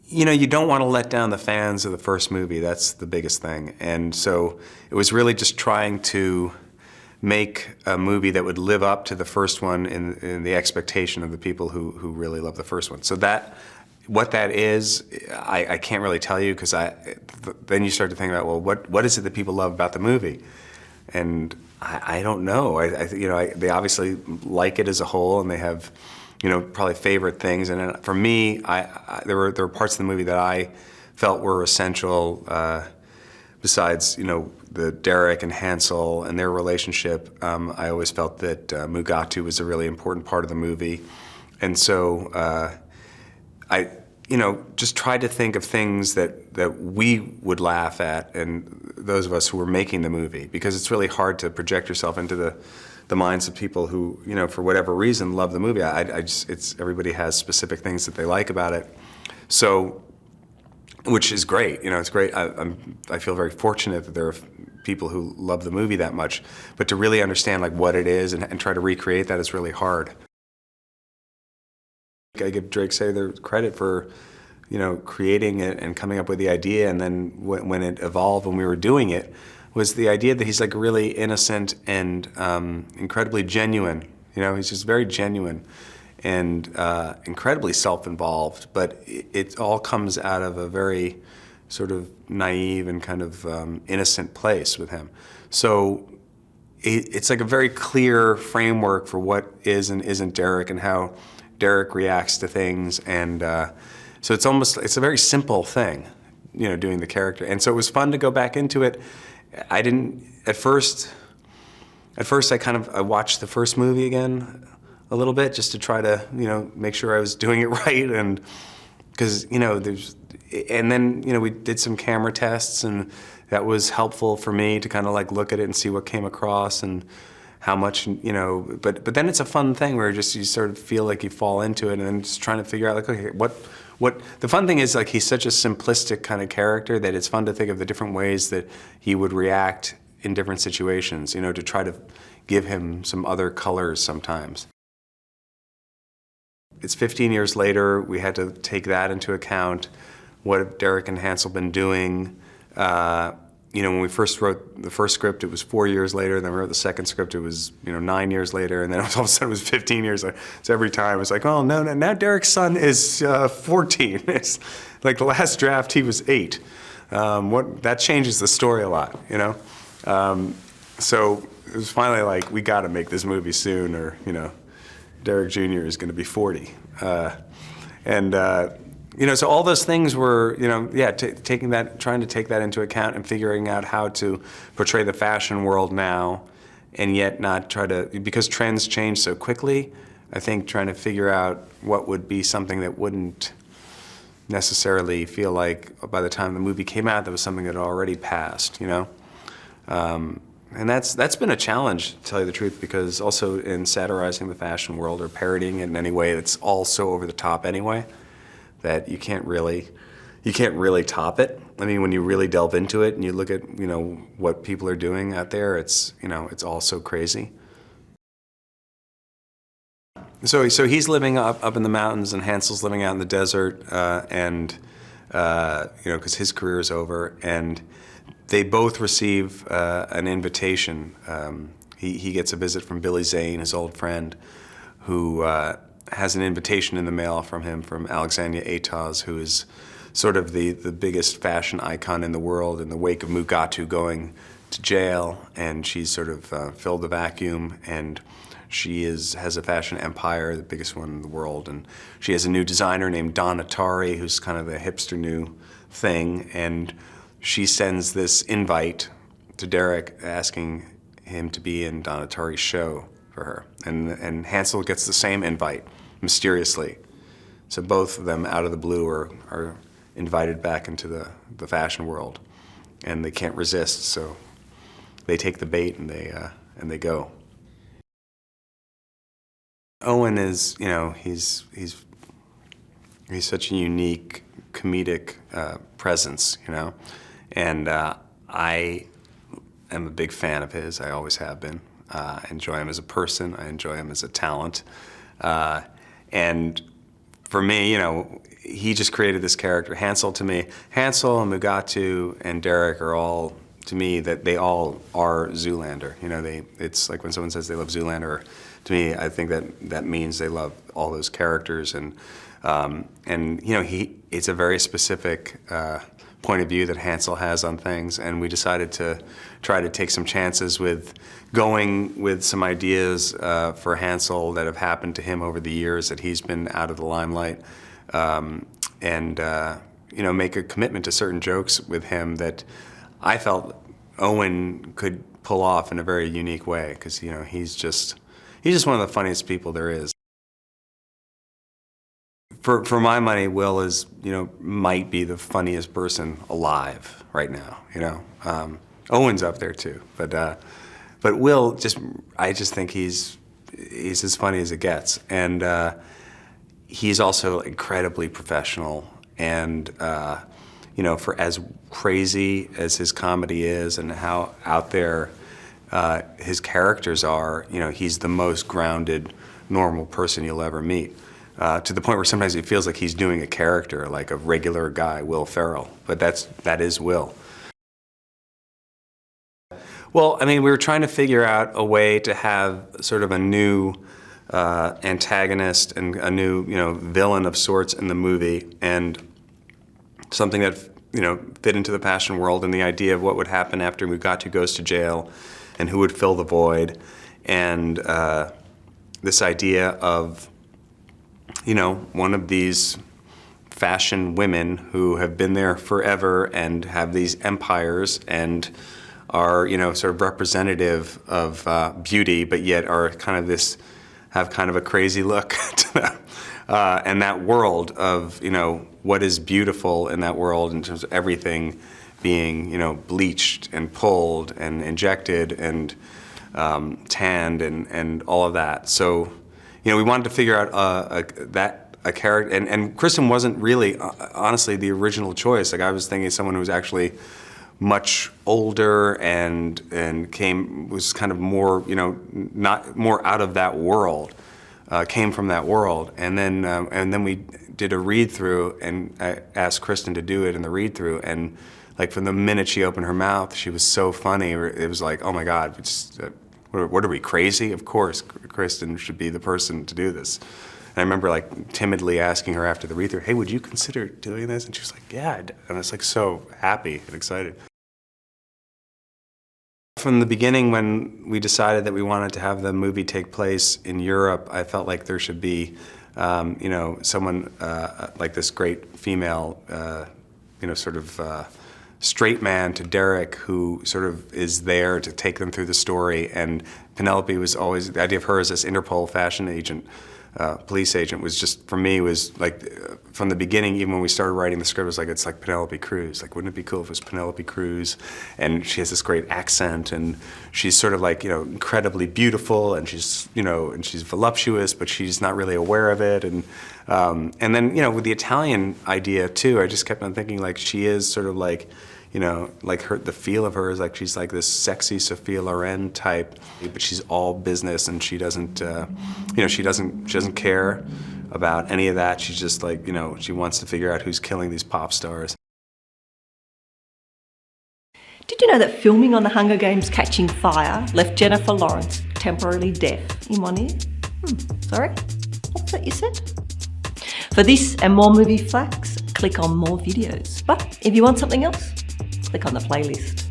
you don't want to let down the fans of the first movie. That's the biggest thing. And so it was really just trying to make a movie that would live up to the first one in the expectation of the people who really love the first one. So what that is, I can't really tell you, because then you start to think about, well, what is it that people love about the movie? And I don't know. They obviously like it as a whole, and they have, probably favorite things. And for me, there were parts of the movie that I felt were essential. Besides, the Derek and Hansel and their relationship, I always felt that Mugatu was a really important part of the movie, and so I just tried to think of things that we would laugh at, and those of us who were making the movie, because it's really hard to project yourself into the minds of people who, for whatever reason, love the movie. Everybody has specific things that they like about it, so, which is great. It's great. I feel very fortunate that there are people who love the movie that much, but to really understand what it is and try to recreate that is really hard. I give Drake Sather credit for, creating it and coming up with the idea, and then when it evolved, when we were doing it, was the idea that he's really innocent and incredibly genuine. He's just very genuine and incredibly self-involved, but it all comes out of a very sort of naive and kind of innocent place with him. So it's a very clear framework for what is and isn't Derek, and how Derek reacts to things, and so it's a very simple thing, doing the character. And so it was fun to go back into it. I didn't, at first I watched the first movie again a little bit, just to try to, make sure I was doing it right, and because, and then, we did some camera tests, and that was helpful for me to kind of look at it and see what came across and how much, but then it's a fun thing where you sort of feel like you fall into it, and then just trying to figure out okay, what the fun thing is, he's such a simplistic kind of character that it's fun to think of the different ways that he would react in different situations, to try to give him some other colors sometimes. It's 15 years later, we had to take that into account. What have Derek and Hansel been doing? When we first wrote the first script, it was 4 years later. Then we wrote the second script, it was 9 years later, and then all of a sudden it was 15 years later. So every time it's oh no, now Derek's son is 14. It's the last draft he was 8. That changes the story a lot, So it was finally we got to make this movie soon, or Derek Jr. is going to be 40, so all those things were, trying to take that into account and figuring out how to portray the fashion world now, and yet not try to, because trends change so quickly, I think trying to figure out what would be something that wouldn't necessarily feel like by the time the movie came out, that was something that had already passed, And that's been a challenge, to tell you the truth, because also in satirizing the fashion world or parodying it in any way, it's all so over the top anyway, that you can't really top it. I mean, when you really delve into it and you look at, what people are doing out there, it's all so crazy. So he's living up in the mountains, and Hansel's living out in the desert, because his career is over, and they both receive an invitation. He gets a visit from Billy Zane, his old friend, who has an invitation in the mail from him, from Alexandria Atoz, who is sort of the biggest fashion icon in the world in the wake of Mugatu going to jail, and she's sort of filled the vacuum, and she has a fashion empire, the biggest one in the world, and she has a new designer named Don Atari, who's kind of a hipster new thing, and she sends this invite to Derek asking him to be in Don Atari's show for her. And Hansel gets the same invite, mysteriously. So both of them, out of the blue, are invited back into the fashion world. And they can't resist, so they take the bait and they go. Owen is, he's such a unique comedic presence, and I am a big fan of his. I always have been. I enjoy him as a person. I enjoy him as a talent. And for me, you know, he just created this character, Hansel, to me. Hansel and Mugatu and Derek are all, to me, that they all are Zoolander. You know, it's like when someone says they love Zoolander, to me, I think that means they love all those characters. And you know, it's a very specific point of view that Hansel has on things, and we decided to try to take some chances with going with some ideas for Hansel that have happened to him over the years that he's been out of the limelight, and you know, make a commitment to certain jokes with him that I felt Owen could pull off in a very unique way, because you know, he's just one of the funniest people there is. For my money, Will is, you know, might be the funniest person alive right now. You know, Owen's up there too, but Will I just think he's as funny as it gets, and he's also incredibly professional, and you know, for as crazy as his comedy is and how out there his characters are, you know, he's the most grounded, normal person you'll ever meet. To the point where sometimes it feels like he's doing a character, like a regular guy, Will Ferrell, but that is Will. Well, I mean, we were trying to figure out a way to have sort of a new antagonist and a new, you know, villain of sorts in the movie, and something that, you know, fit into the Passion world, and the idea of what would happen after Mugatu goes to jail, and who would fill the void, and this idea of, you know, one of these fashion women who have been there forever and have these empires and are, you know, sort of representative of beauty, but yet are kind of have kind of a crazy look to them. And that world of, you know, what is beautiful in that world in terms of everything being, you know, bleached and pulled and injected and tanned and all of that. So, you know, we wanted to figure out a character, and Kristen wasn't really, honestly, the original choice. Like, I was thinking someone who was actually much older and was kind of more, you know, not more out of that world, came from that world, and then we did a read through, and I asked Kristen to do it in the read through, and like from the minute she opened her mouth, she was so funny. It was like, oh my God, what are we, crazy? Of course, Kristen should be the person to do this. And I remember like timidly asking her after the read-through, hey, would you consider doing this? And she was like, yeah. And I was like so happy and excited. From the beginning, when we decided that we wanted to have the movie take place in Europe, I felt like there should be, you know, someone like this great female, you know, sort of straight man to Derek, who sort of is there to take them through the story. And Penelope was always, the idea of her as this Interpol fashion agent, police agent, was just, for me, was like, from the beginning, even when we started writing the script, it was like, it's like Penelope Cruz. Like, wouldn't it be cool if it was Penelope Cruz? And she has this great accent, and she's sort of like, you know, incredibly beautiful, and she's, you know, and she's voluptuous, but she's not really aware of it. And then, you know, with the Italian idea too, I just kept on thinking, like, she is sort of like, you know, like the feel of her is like she's like this sexy Sophia Loren type, but she's all business, and she doesn't, you know, she doesn't care about any of that. She's just like, you know, she wants to figure out who's killing these pop stars. Did you know that filming on the Hunger Games Catching Fire left Jennifer Lawrence temporarily deaf in one ear? Sorry? What's that you said? For this and more movie facts, click on more videos. But if you want something else, click on the playlist.